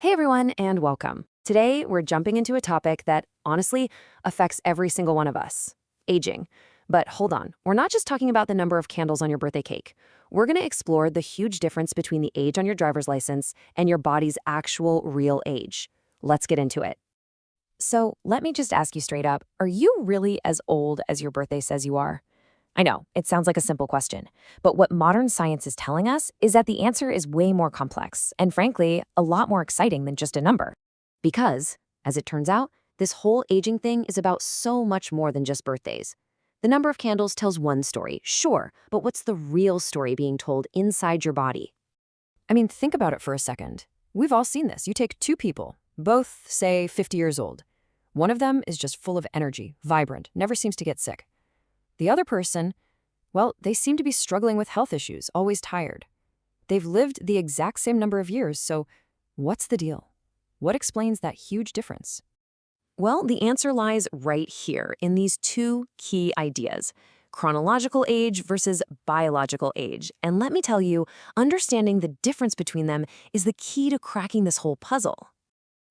Hey everyone, and welcome. Today, we're jumping into a topic that, honestly, affects every single one of us: aging. But hold on, we're not just talking about the number of candles on your birthday cake. We're going to explore the huge difference between the age on your driver's license and your body's actual real age. Let's get into it. So, let me just ask you straight up, are you really as old as your birthday says you are? I know, it sounds like a simple question, but what modern science is telling us is that the answer is way more complex and, frankly, a lot more exciting than just a number. Because, as it turns out, this whole aging thing is about so much more than just birthdays. The number of candles tells one story, sure, but what's the real story being told inside your body? I mean, think about it for a second. We've all seen this. You take two people, both, say, 50 years old. One of them is just full of energy, vibrant, never seems to get sick. The other person, well, they seem to be struggling with health issues, always tired. They've lived the exact same number of years, so what's the deal? What explains that huge difference? Well, the answer lies right here in these two key ideas: chronological age versus biological age. And let me tell you, understanding the difference between them is the key to cracking this whole puzzle.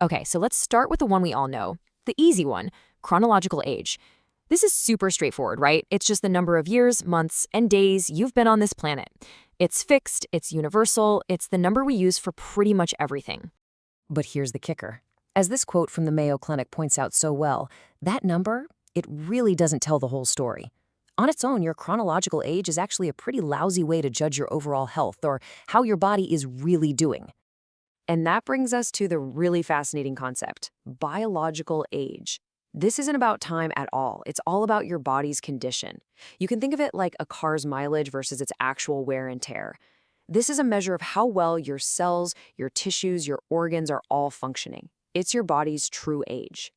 Okay, so let's start with the one we all know, the easy one: chronological age. This is super straightforward, right? It's just the number of years, months, and days you've been on this planet. It's fixed, it's universal, it's the number we use for pretty much everything. But here's the kicker. As this quote from the Mayo Clinic points out so well, that number, it really doesn't tell the whole story. On its own, your chronological age is actually a pretty lousy way to judge your overall health or how your body is really doing. And that brings us to the really fascinating concept: biological age. This isn't about time at all. It's all about your body's condition. You can think of it like a car's mileage versus its actual wear and tear. This is a measure of how well your cells, your tissues, your organs are all functioning. It's your body's true age.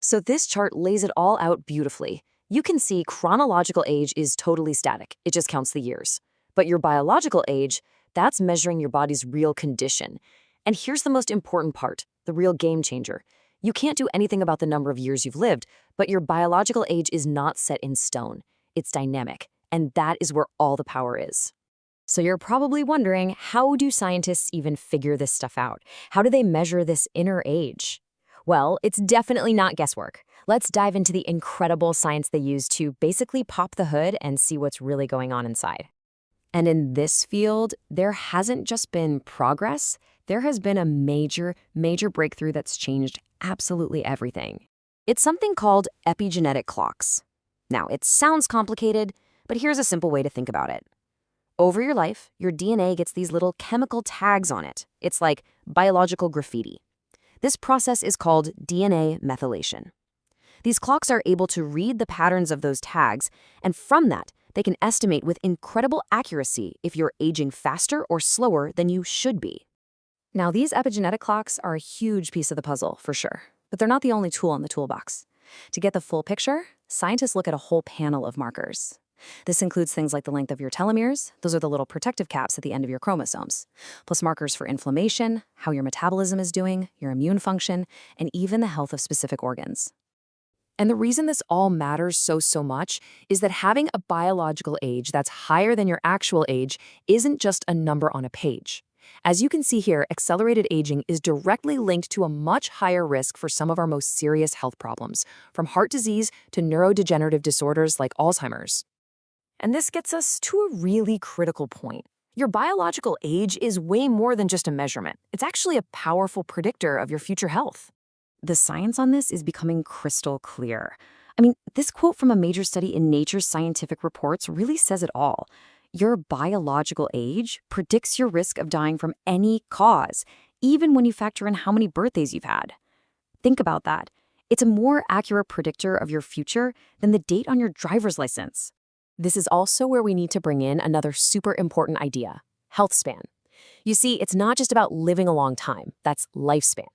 So this chart lays it all out beautifully. You can see chronological age is totally static. It just counts the years. But your biological age, that's measuring your body's real condition. And here's the most important part, the real game changer. You can't do anything about the number of years you've lived, but your biological age is not set in stone. It's dynamic, and that is where all the power is. So you're probably wondering, how do scientists even figure this stuff out? How do they measure this inner age? Well, it's definitely not guesswork. Let's dive into the incredible science they use to basically pop the hood and see what's really going on inside. And in this field, there hasn't just been progress, there has been a major breakthrough that's changed absolutely everything. It's something called epigenetic clocks. Now, it sounds complicated, but here's a simple way to think about it. Over your life, your DNA gets these little chemical tags on it. It's like biological graffiti. This process is called DNA methylation. These clocks are able to read the patterns of those tags, and from that, they can estimate with incredible accuracy if you're aging faster or slower than you should be. Now, these epigenetic clocks are a huge piece of the puzzle, for sure, but they're not the only tool in the toolbox. To get the full picture, scientists look at a whole panel of markers. This includes things like the length of your telomeres, those are the little protective caps at the end of your chromosomes, plus markers for inflammation, how your metabolism is doing, your immune function, and even the health of specific organs. And the reason this all matters so much is that having a biological age that's higher than your actual age isn't just a number on a page. As you can see here, accelerated aging is directly linked to a much higher risk for some of our most serious health problems, from heart disease to neurodegenerative disorders like Alzheimer's. And this gets us to a really critical point. Your biological age is way more than just a measurement. It's actually a powerful predictor of your future health. The science on this is becoming crystal clear. I mean, this quote from a major study in Nature's Scientific Reports really says it all. Your biological age predicts your risk of dying from any cause, even when you factor in how many birthdays you've had. Think about that. It's a more accurate predictor of your future than the date on your driver's license. This is also where we need to bring in another super important idea: health span. You see, it's not just about living a long time, that's lifespan.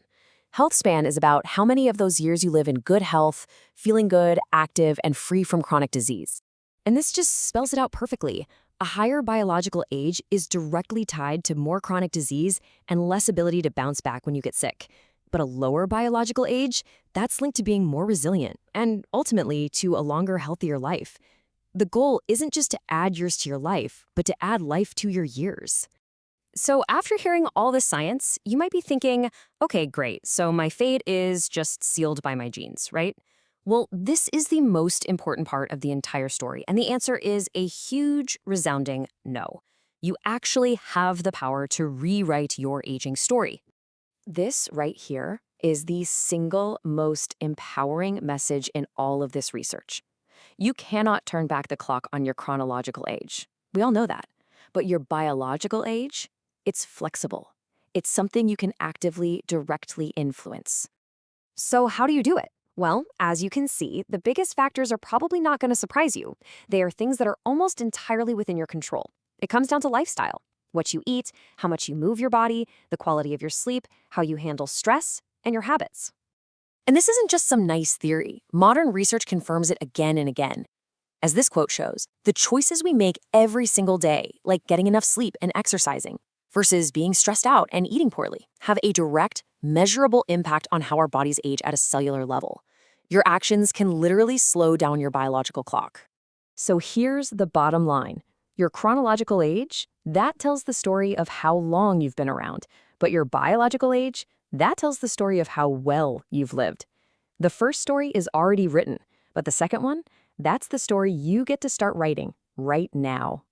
Health span is about how many of those years you live in good health, feeling good, active, and free from chronic disease. And this just spells it out perfectly. A higher biological age is directly tied to more chronic disease and less ability to bounce back when you get sick. But a lower biological age, that's linked to being more resilient and ultimately to a longer, healthier life. The goal isn't just to add years to your life, but to add life to your years. So after hearing all this science, you might be thinking, okay, great, so my fate is just sealed by my genes, right? Well, this is the most important part of the entire story, and the answer is a huge, resounding no. You actually have the power to rewrite your aging story. This right here is the single most empowering message in all of this research. You cannot turn back the clock on your chronological age. We all know that. But your biological age, it's flexible. It's something you can actively, directly influence. So, how do you do it? Well, as you can see, the biggest factors are probably not going to surprise you. They are things that are almost entirely within your control. It comes down to lifestyle: what you eat, how much you move your body, the quality of your sleep, how you handle stress, and your habits. And this isn't just some nice theory. Modern research confirms it again and again. As this quote shows, the choices we make every single day, like getting enough sleep and exercising, versus being stressed out and eating poorly, have a direct, measurable impact on how our bodies age at a cellular level. Your actions can literally slow down your biological clock. So here's the bottom line. Your chronological age, that tells the story of how long you've been around. But your biological age, that tells the story of how well you've lived. The first story is already written, but the second one, that's the story you get to start writing right now.